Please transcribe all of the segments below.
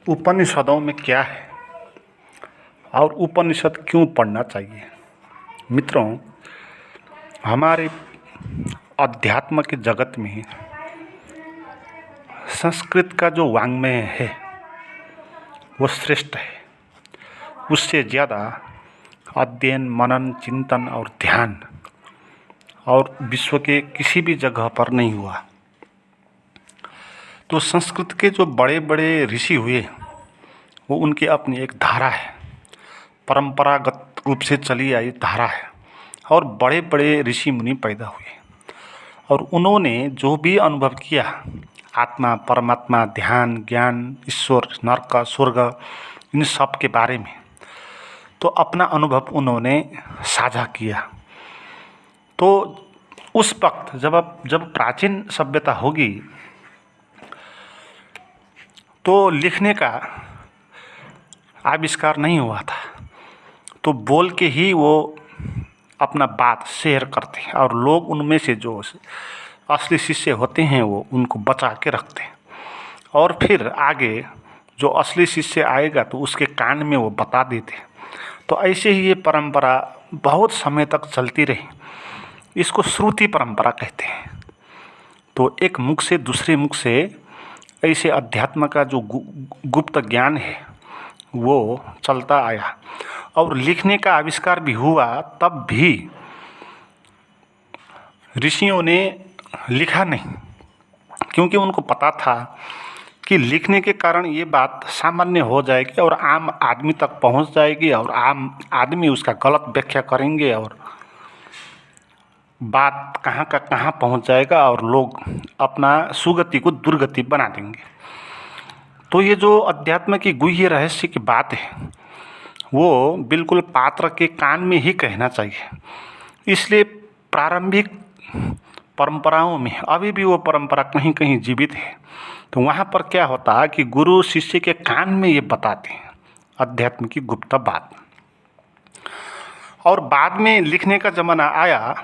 उपनिषदों में क्या है और उपनिषद क्यों पढ़ना चाहिए। मित्रों, हमारे अध्यात्म के जगत में संस्कृत का जो वाङ्मय है वो श्रेष्ठ है। उससे ज़्यादा अध्ययन, मनन, चिंतन और ध्यान और विश्व के किसी भी जगह पर नहीं हुआ। तो संस्कृत के जो बड़े बड़े ऋषि हुए वो उनकी अपनी एक धारा है, परंपरागत रूप से चली आई धारा है। और बड़े बड़े ऋषि मुनि पैदा हुए और उन्होंने जो भी अनुभव किया, आत्मा, परमात्मा, ध्यान, ज्ञान, ईश्वर, नरक, स्वर्ग, इन सब के बारे में तो अपना अनुभव उन्होंने साझा किया। तो उस वक्त जब प्राचीन सभ्यता होगी तो लिखने का आविष्कार नहीं हुआ था, तो बोल के ही वो अपना बात शेयर करते हैं और लोग उनमें से जो असली शिष्य होते हैं वो उनको बचा के रखते हैं और फिर आगे जो असली शिष्य आएगा तो उसके कान में वो बता देते हैं। तो ऐसे ही ये परंपरा बहुत समय तक चलती रही। इसको श्रुति परंपरा कहते हैं। तो एक मुख से दूसरे मुख से ऐसे अध्यात्म का जो गुप्त ज्ञान है वो चलता आया और लिखने का आविष्कार भी हुआ। तब भी ऋषियों ने लिखा नहीं, क्योंकि उनको पता था कि लिखने के कारण ये बात सामान्य हो जाएगी और आम आदमी तक पहुंच जाएगी और आम आदमी उसका गलत व्याख्या करेंगे और बात कहाँ का कहाँ पहुंच जाएगा और लोग अपना सुगति को दुर्गति बना देंगे। तो ये जो अध्यात्म की गुह्य रहस्य की बात है वो बिल्कुल पात्र के कान में ही कहना चाहिए। इसलिए प्रारंभिक परंपराओं में अभी भी वो परंपरा कहीं कहीं जीवित है। तो वहाँ पर क्या होता है कि गुरु शिष्य के कान में ये बताते हैं अध्यात्म की गुप्त बात। और बाद में लिखने का ज़माना आया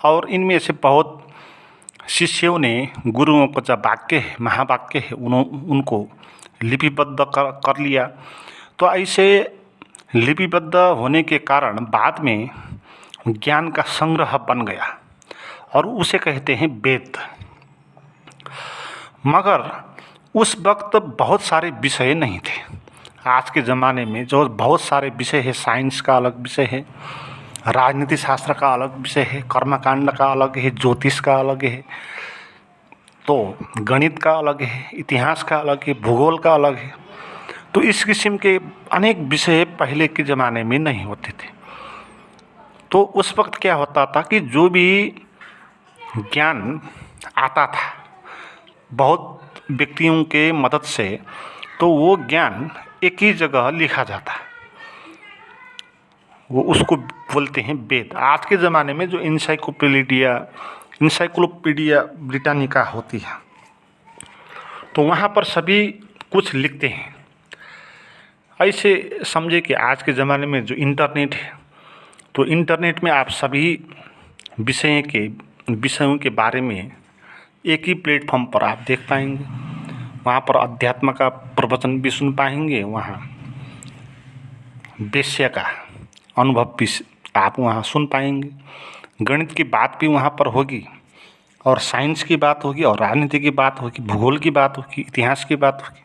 और इनमें से बहुत शिष्यों ने गुरुओं को जब वाक्य है, महावाक्य है, उनको लिपिबद्ध कर लिया। तो ऐसे लिपिबद्ध होने के कारण बाद में ज्ञान का संग्रह बन गया और उसे कहते हैं वेद। मगर उस वक्त बहुत सारे विषय नहीं थे। आज के ज़माने में जो बहुत सारे विषय है, साइंस का अलग विषय है, राजनीति शास्त्र का अलग विषय है, कर्मकांड का अलग है, ज्योतिष का अलग है, तो गणित का अलग है, इतिहास का अलग है, भूगोल का अलग है। तो इस किस्म के अनेक विषय पहले के ज़माने में नहीं होते थे। तो उस वक्त क्या होता था कि जो भी ज्ञान आता था बहुत व्यक्तियों के मदद से, तो वो ज्ञान एक ही जगह लिखा जाता, वो उसको बोलते हैं वेद। आज के ज़माने में जो इंसाइक्लोपीडिया ब्रिटानिका होती है तो वहाँ पर सभी कुछ लिखते हैं। ऐसे समझे कि आज के ज़माने में जो इंटरनेट है तो इंटरनेट में आप सभी विषयों के बारे में एक ही प्लेटफॉर्म पर आप देख पाएंगे। वहाँ पर अध्यात्म का प्रवचन भी सुन पाएंगे, वहाँ वेश्या का अनुभव भी आप वहाँ सुन पाएंगे, गणित की बात भी वहाँ पर होगी और साइंस की बात होगी और राजनीति की बात होगी, भूगोल की बात होगी, इतिहास की बात होगी।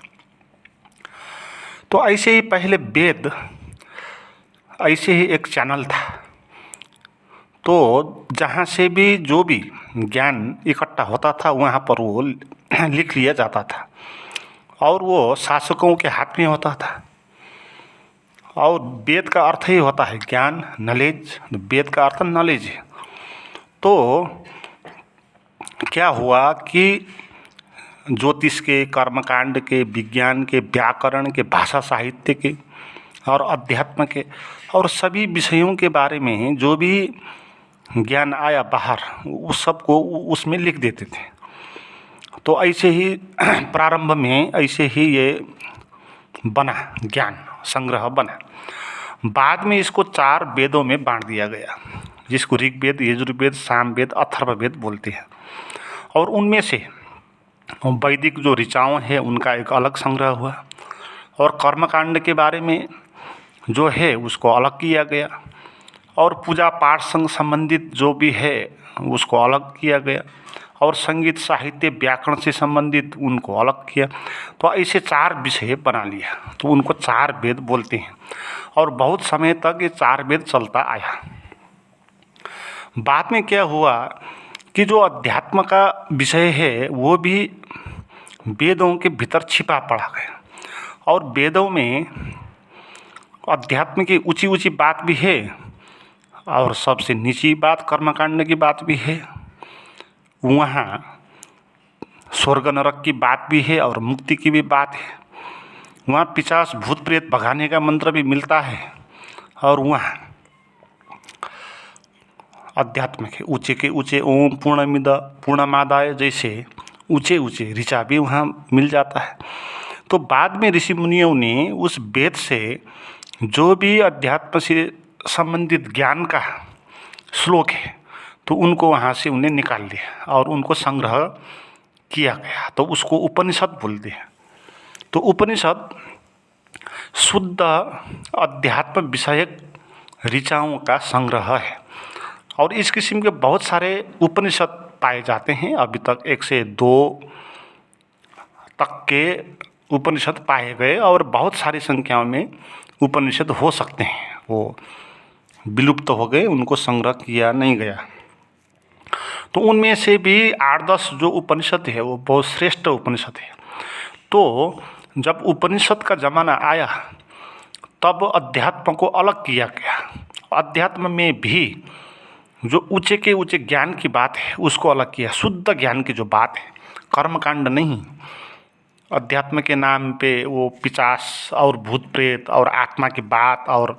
तो ऐसे ही पहले वेद ऐसे ही एक चैनल था। तो जहाँ से भी जो भी ज्ञान इकट्ठा होता था वहाँ पर वो लिख लिया जाता था और वो शासकों के हाथ में होता था। और वेद का अर्थ ही होता है ज्ञान, नॉलेज। वेद का अर्थ नॉलेज है। तो क्या हुआ कि ज्योतिष के, कर्मकांड के, विज्ञान के, व्याकरण के, भाषा साहित्य के और अध्यात्म के और सभी विषयों के बारे में जो भी ज्ञान आया बाहर, उस सब को उसमें लिख देते थे। तो ऐसे ही प्रारंभ में ऐसे ही ये बना, ज्ञान संग्रह बना। बाद में इसको 4 वेदों में बांट दिया गया, जिसको ऋग्वेद, यजुर्वेद, सामवेद, अथर्ववेद बोलते हैं। और उनमें से वैदिक जो ऋचाएँ हैं उनका एक अलग संग्रह हुआ, और कर्मकांड के बारे में जो है उसको अलग किया गया, और पूजा पाठ संग संबंधित जो भी है उसको अलग किया गया, और संगीत साहित्य व्याकरण से संबंधित उनको अलग किया। तो ऐसे 4 विषय बना लिया, तो उनको 4 वेद बोलते हैं। और बहुत समय तक ये 4 वेद चलता आया। बाद में क्या हुआ कि जो अध्यात्म का विषय है वो भी वेदों के भीतर छिपा पड़ा गया, और वेदों में अध्यात्म की ऊंची ऊंची बात भी है, और सबसे नीची बात कर्मकांड की बात भी है। वहाँ स्वर्ग नरक की बात भी है और मुक्ति की भी बात है। वहाँ पिशाच भूत प्रेत भगाने का मंत्र भी मिलता है, और वहाँ अध्यात्म के ऊंचे ओम पूर्णमिद पूर्णमादाय जैसे ऊंचे ऊंचे ऋचा भी वहाँ मिल जाता है। तो बाद में ऋषि मुनियों ने उस वेद से जो भी अध्यात्म से संबंधित ज्ञान का श्लोक है तो उनको वहाँ से उन्हें निकाल दिया और उनको संग्रह किया गया, तो उसको उपनिषद बोलते हैं। तो उपनिषद शुद्ध अध्यात्म विषयक ऋचाओं का संग्रह है, और इस किस्म के बहुत सारे उपनिषद पाए जाते हैं। अभी तक 1 से 2 तक के उपनिषद पाए गए, और बहुत सारी संख्याओं में उपनिषद हो सकते हैं, वो विलुप्त हो गए, उनको संग्रह किया नहीं गया। तो उनमें से भी 8-10 जो उपनिषद है वो बहुत श्रेष्ठ उपनिषद है। तो जब उपनिषद का ज़माना आया तब अध्यात्म को अलग किया गया। अध्यात्म में भी जो ऊंचे के ऊंचे ज्ञान की बात है उसको अलग किया, शुद्ध ज्ञान की जो बात है, कर्मकांड नहीं। अध्यात्म के नाम पे वो पिशाच और भूत प्रेत और आत्मा की बात और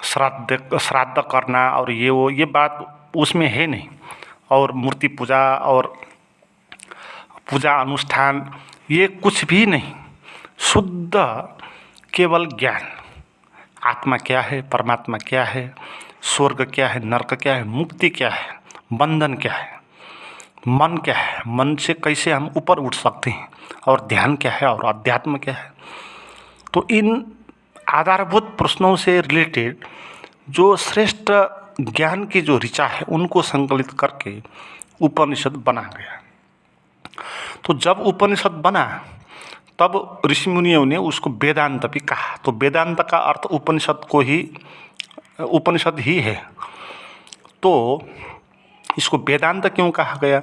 श्राद्ध करना और ये बात उसमें है नहीं, और मूर्ति पूजा और पूजा अनुष्ठान ये कुछ भी नहीं। शुद्ध केवल ज्ञान, आत्मा क्या है, परमात्मा क्या है, स्वर्ग क्या है, नरक क्या है, मुक्ति क्या है, बंधन क्या है, मन क्या है, मन से कैसे हम ऊपर उठ सकते हैं, और ध्यान क्या है, और अध्यात्म क्या है। तो इन आधारभूत प्रश्नों से रिलेटेड जो श्रेष्ठ ज्ञान की जो ऋचा है उनको संकलित करके उपनिषद बना गया। तो जब उपनिषद बना तब ऋषि मुनियों ने उसको वेदांत भी कहा। तो वेदांत का अर्थ उपनिषद ही है। तो इसको वेदांत क्यों कहा गया?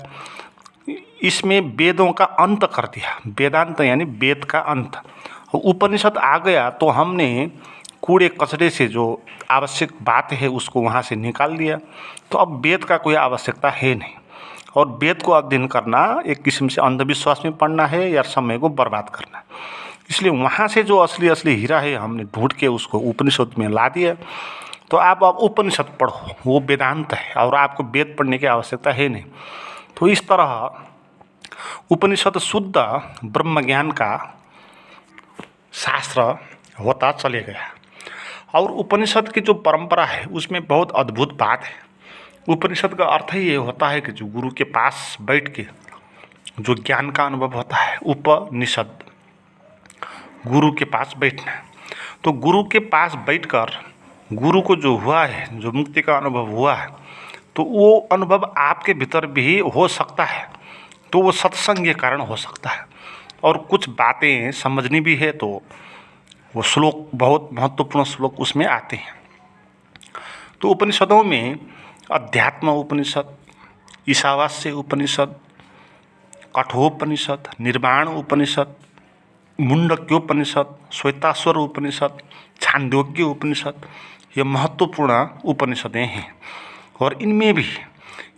इसमें वेदों का अंत कर दिया। वेदांत यानी वेद का अंत। उपनिषद आ गया तो हमने कूड़े कचरे से जो आवश्यक बात है उसको वहाँ से निकाल दिया। तो अब वेद का कोई आवश्यकता है नहीं, और वेद को अध्ययन करना एक किस्म से अंधविश्वास में पड़ना है या समय को बर्बाद करना। इसलिए वहाँ से जो असली हीरा है हमने ढूंढ के उसको उपनिषद में ला दिया। तो आप उपनिषद पढ़ो, वो वेदांत है, और आपको वेद पढ़ने की आवश्यकता है नहीं। तो इस तरह उपनिषद शुद्ध ब्रह्म ज्ञान का शास्त्र होता चले गया। और उपनिषद की जो परंपरा है उसमें बहुत अद्भुत बात है। उपनिषद का अर्थ ही ये होता है कि जो गुरु के पास बैठ के जो ज्ञान का अनुभव होता है, उपनिषद, गुरु के पास बैठना। तो गुरु के पास बैठकर गुरु को जो हुआ है, जो मुक्ति का अनुभव हुआ है, तो वो अनुभव आपके भीतर भी हो सकता है। तो वो सत्संग के कारण हो सकता है, और कुछ बातें समझनी भी है तो वो श्लोक, बहुत महत्वपूर्ण श्लोक उसमें आते हैं। तो उपनिषदों में अध्यात्म उपनिषद, ईशावास्य उपनिषद, कठोपनिषद, निर्वाण उपनिषद, मुंडक्योपनिषद, श्वेताश्वर उपनिषद, छांदोग्य उपनिषद, ये महत्वपूर्ण उपनिषदें हैं। और इनमें भी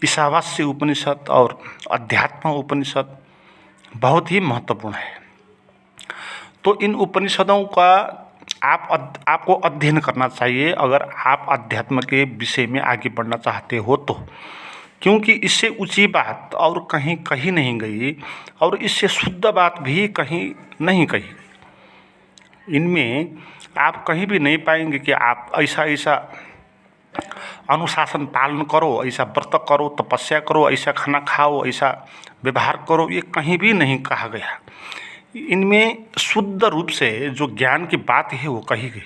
ईशावास्य उपनिषद और अध्यात्म उपनिषद बहुत ही महत्वपूर्ण है। तो इन उपनिषदों का आपको अध्ययन करना चाहिए अगर आप अध्यात्म के विषय में आगे बढ़ना चाहते हो तो, क्योंकि इससे ऊंची बात और कहीं कही नहीं गई, और इससे शुद्ध बात भी कहीं नहीं कही गई। इनमें आप कहीं भी नहीं पाएंगे कि आप ऐसा अनुशासन पालन करो, ऐसा व्रत करो, तपस्या करो, ऐसा खाना खाओ, ऐसा व्यवहार करो, ये कहीं भी नहीं कहा गया। इनमें शुद्ध रूप से जो ज्ञान की बात है वो कही गई।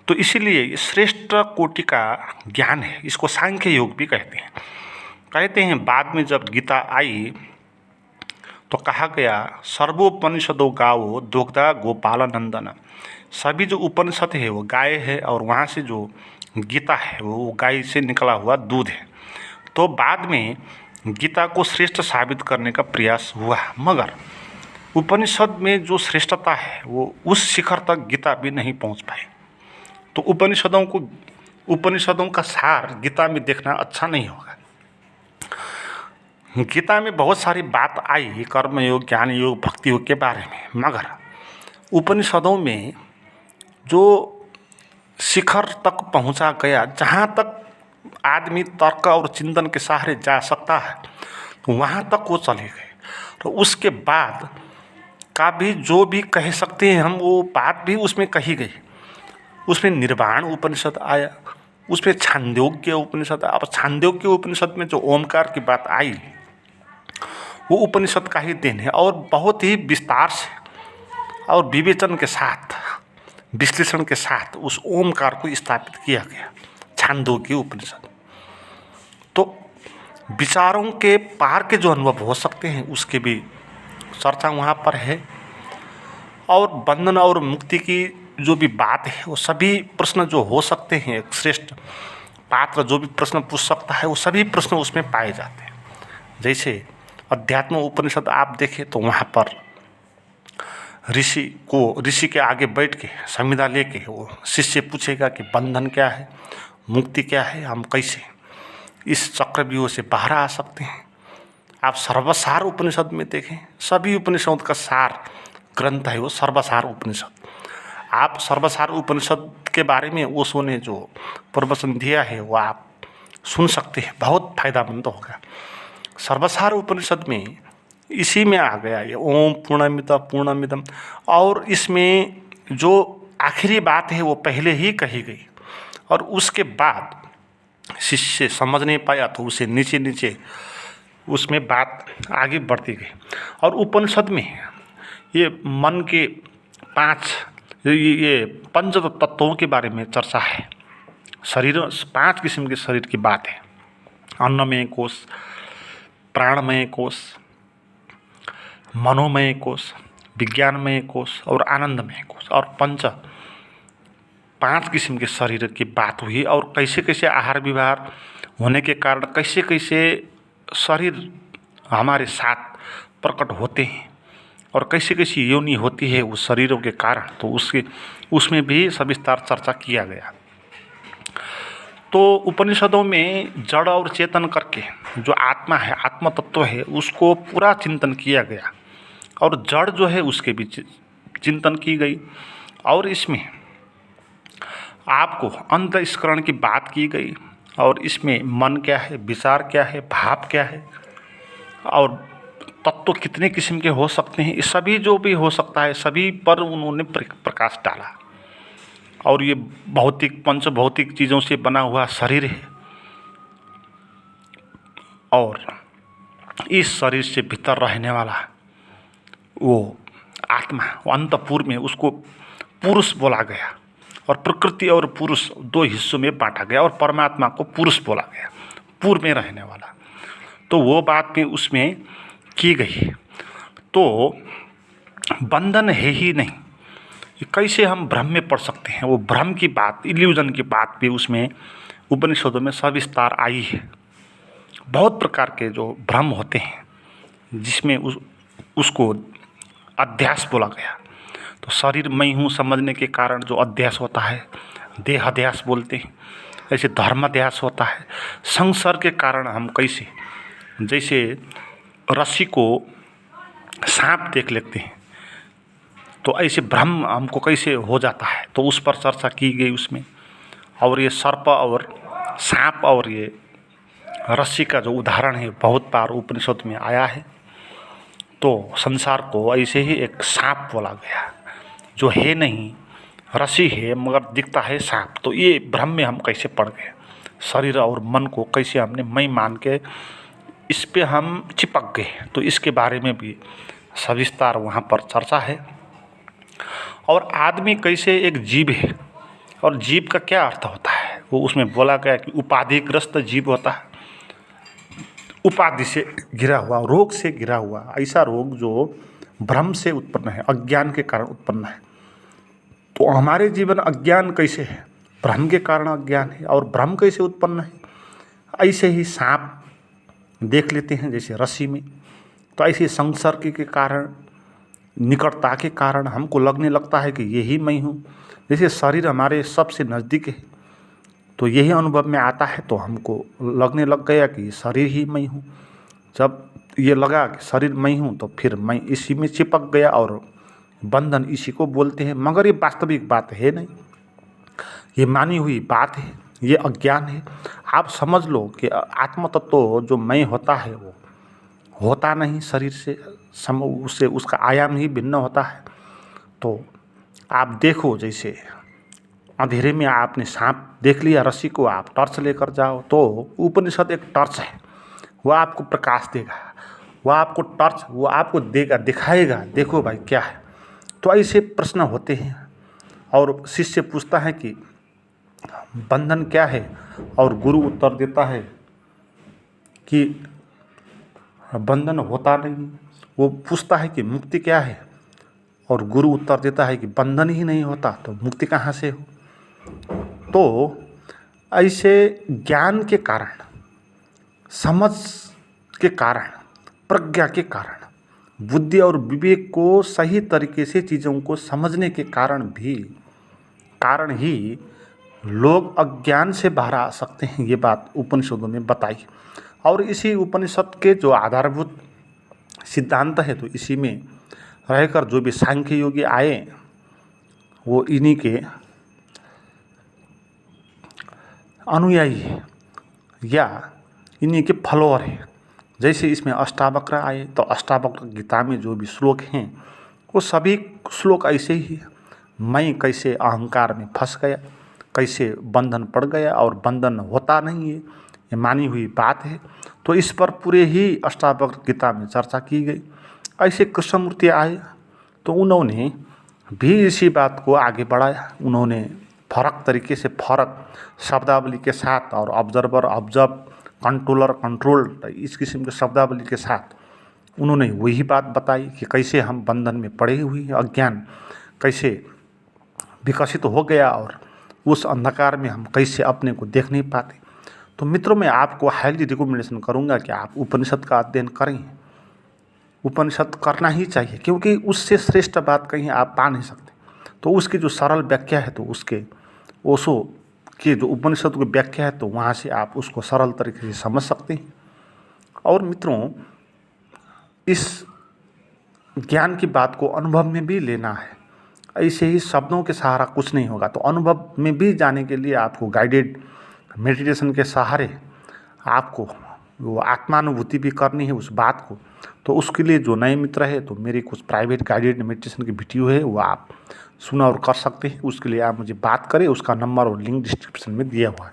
तो इसीलिए ये श्रेष्ठ कोटि का ज्ञान है। इसको सांख्य योग भी कहते हैं। कहते हैं बाद में जब गीता आई तो कहा गया सर्वोपनिषदों गावो दुग्धा गोपाल नंदन। सभी जो उपनिषद है वो गाय है और वहाँ से जो गीता है वो गाय से निकला हुआ दूध है। तो बाद में गीता को श्रेष्ठ साबित करने का प्रयास हुआ, मगर उपनिषद में जो श्रेष्ठता है वो उस शिखर तक गीता भी नहीं पहुँच पाई। तो उपनिषदों का सार गीता में देखना अच्छा नहीं होगा। गीता में बहुत सारी बात आई कर्म योग, ज्ञान योग, भक्ति योग के बारे में, मगर उपनिषदों में जो शिखर तक पहुंचा गया, जहां तक आदमी तर्क और चिंतन के सहारे जा सकता है, तो वहां तक वो चले गए। तो उसके बाद का भी जो भी कह सकते हैं हम, वो बात भी उसमें कही गई। उसमें निर्वाण उपनिषद आया, उसमें छांदोग्य उपनिषद आया। अब छांदोग्य उपनिषद में जो ओमकार की बात आई वो उपनिषद का ही देन है और बहुत ही विस्तार से और विवेचन के साथ, विश्लेषण के साथ उस ओमकार को स्थापित किया गया, छांदोग्य उपनिषद। तो विचारों के पार के जो अनुभव हो सकते हैं उसके भी चर्चा वहाँ पर है। और बंधन और मुक्ति की जो भी बात है, वो सभी प्रश्न जो हो सकते हैं, एक श्रेष्ठ पात्र जो भी प्रश्न पूछ सकता है वो सभी प्रश्न उसमें पाए जाते हैं। जैसे अध्यात्म उपनिषद आप देखें तो वहाँ पर ऋषि के आगे बैठ के संविदा लेके वो शिष्य पूछेगा कि बंधन क्या है, मुक्ति क्या है, हम कैसे इस चक्रव्यूह से बाहर आ सकते हैं। आप सर्वसार उपनिषद में देखें, सभी उपनिषद का सार ग्रंथ है वो सर्वसार उपनिषद। आप सर्वसार उपनिषद के बारे में ओशो ने जो प्रवचन दिया है वो आप सुन सकते हैं, बहुत फायदामंद होगा। सर्वसार उपनिषद में इसी में आ गया ये ओम पूर्णमिदम, और इसमें जो आखिरी बात है वो पहले ही कही गई और उसके बाद शिष्य समझ नहीं पाया तो उसे नीचे नीचे उसमें बात आगे बढ़ती गई। और उपनिषद में ये मन के ये पंच तत्वों के बारे में चर्चा है। शरीर 5 किस्म के शरीर की बात है। अन्नमय कोश, प्राणमय कोश, मनोमय कोश, विज्ञानमय कोश और आनंदमय कोश, और 5 किस्म के शरीर की बात हुई। और कैसे कैसे आहार विहार होने के कारण कैसे कैसे शरीर हमारे साथ प्रकट होते हैं और कैसे कैसी योनि होती है उस शरीरों के कारण, तो उसमें भी सविस्तार चर्चा किया गया। तो उपनिषदों में जड़ और चेतन करके जो आत्मा है, आत्म तत्व है, उसको पूरा चिंतन किया गया और जड़ जो है उसके भी चिंतन की गई। और इसमें आपको अंतःस्करण की बात की गई और इसमें मन क्या है, विचार क्या है, भाव क्या है और तत्व कितने किस्म के हो सकते हैं, ये सभी जो भी हो सकता है सभी पर उन्होंने प्रकाश डाला। और ये भौतिक पंच भौतिक चीज़ों से बना हुआ शरीर है और इस शरीर से भीतर रहने वाला वो आत्मा, वो अंतःपुर में उसको पुरुष बोला गया और प्रकृति और पुरुष 2 हिस्सों में बांटा गया और परमात्मा को पुरुष बोला गया, पूर्व में रहने वाला। तो वो बात भी उसमें की गई। तो बंधन है ही नहीं, कैसे हम भ्रम में पड़ सकते हैं, वो भ्रम की बात, इल्यूजन की बात भी उसमें उपनिषदों में सविस्तार आई है। बहुत प्रकार के जो भ्रम होते हैं जिसमें उसको अध्यास बोला गया। तो शरीर मैं हूँ समझने के कारण जो अध्यास होता है देहाध्यास बोलते हैं, ऐसे धर्माध्यास होता है। संसार के कारण हम कैसे, जैसे रस्सी को सांप देख लेते हैं तो ऐसे भ्रम हमको कैसे हो जाता है, तो उस पर चर्चा की गई उसमें। और ये सर्प और सांप और ये रस्सी का जो उदाहरण है बहुत बार उपनिषद में आया है। तो संसार को ऐसे ही एक सांप बोला गया जो है नहीं, रस्सी है मगर दिखता है सांप। तो ये भ्रम में हम कैसे पड़ गए, शरीर और मन को कैसे हमने मैं मान के इस पे हम चिपक गए। तो इसके बारे में भी सविस्तार वहाँ पर चर्चा है। और आदमी कैसे एक जीव है और जीव का क्या अर्थ होता है, वो उसमें बोला गया कि उपाधिग्रस्त जीव होता है, उपाधि से घिरा हुआ, रोग से घिरा हुआ, ऐसा रोग जो भ्रम से उत्पन्न है, अज्ञान के कारण उत्पन्न है। तो हमारे जीवन अज्ञान कैसे है, भ्रम के कारण अज्ञान है। और भ्रम कैसे उत्पन्न है, ऐसे ही सांप देख लेते हैं जैसे रस्सी में, तो ऐसे संसर्ग के कारण, निकटता के कारण हमको लगने लगता है कि यही मैं हूँ। जैसे शरीर हमारे सबसे नज़दीक है तो यही अनुभव में आता है, तो हमको लगने लग गया कि शरीर ही मैं हूँ। जब ये लगा कि शरीर मैं हूँ तो फिर मैं इसी में चिपक गया और बंधन इसी को बोलते हैं। मगर ये वास्तविक बात है नहीं, ये मानी हुई बात है, ये अज्ञान है। आप समझ लो कि आत्म तत्व जो मैं होता है वो होता नहीं शरीर से, उससे उसका आयाम ही भिन्न होता है। तो आप देखो, जैसे अंधेरे में आपने सांप देख लिया, रस्सी को आप टॉर्च लेकर जाओ तो उपनिषद एक टॉर्च है, वह आपको प्रकाश देगा, वह आपको टॉर्च, वो आपको देगा, दिखाएगा, देखो भाई क्या है। तो ऐसे प्रश्न होते हैं और शिष्य पूछता है कि बंधन क्या है, और गुरु उत्तर देता है कि बंधन होता नहीं। वो पूछता है कि मुक्ति क्या है, और गुरु उत्तर देता है कि बंधन ही नहीं होता तो मुक्ति कहाँ से हो। तो ऐसे ज्ञान के कारण, समझ के कारण, प्रज्ञा के कारण, बुद्धि और विवेक को सही तरीके से चीज़ों को समझने के कारण ही लोग अज्ञान से बाहर आ सकते हैं। ये बात उपनिषदों में बताई। और इसी उपनिषद के जो आधारभूत सिद्धांत है, तो इसी में रहकर जो भी सांख्य योगी आए वो इन्हीं के अनुयायी है या इन्हीं के फॉलोअर है। जैसे इसमें अष्टावक्र आए तो अष्टावक्र गीता में जो भी श्लोक हैं वो सभी श्लोक ऐसे ही है। मैं कैसे अहंकार में फंस गया, कैसे बंधन पड़ गया, और बंधन होता नहीं है, ये मानी हुई बात है। तो इस पर पूरे ही अष्टावक्र गीता में चर्चा की गई। ऐसे कृष्णमूर्ति आए तो उन्होंने भी इसी बात को आगे बढ़ाया। उन्होंने फर्क तरीके से, फर्क शब्दावली के साथ, और ऑब्जर्वर ऑब्जर्व, कंट्रोलर कंट्रोल्ड, इस किस्म के शब्दावली के साथ उन्होंने वही बात बताई कि कैसे हम बंधन में पड़े हुए हैं, अज्ञान कैसे विकसित हो गया और उस अंधकार में हम कैसे अपने को देख नहीं पाते। तो मित्रों, मैं आपको हाईली रिकमेंडेशन करूंगा कि आप उपनिषद का अध्ययन करें। उपनिषद करना ही चाहिए, क्योंकि उससे श्रेष्ठ बात कहीं आप पा नहीं सकते। तो उसकी जो सरल व्याख्या है, तो उसके ओशो की जो उपनिषद की व्याख्या है, तो वहाँ से आप उसको सरल तरीके से समझ सकते हैं। और मित्रों, इस ज्ञान की बात को अनुभव में भी लेना है। ऐसे ही शब्दों के सहारा कुछ नहीं होगा। तो अनुभव में भी जाने के लिए आपको गाइडेड मेडिटेशन के सहारे आपको वो आत्मानुभूति भी करनी है उस बात को। तो उसके लिए जो नए मित्र है, तो मेरी कुछ प्राइवेट गाइडेड मेडिटेशन की वीडियो है, वो आप सुना और कर सकते हैं। उसके लिए आप मुझे बात करें, उसका नंबर और लिंक डिस्क्रिप्शन में दिया हुआ है।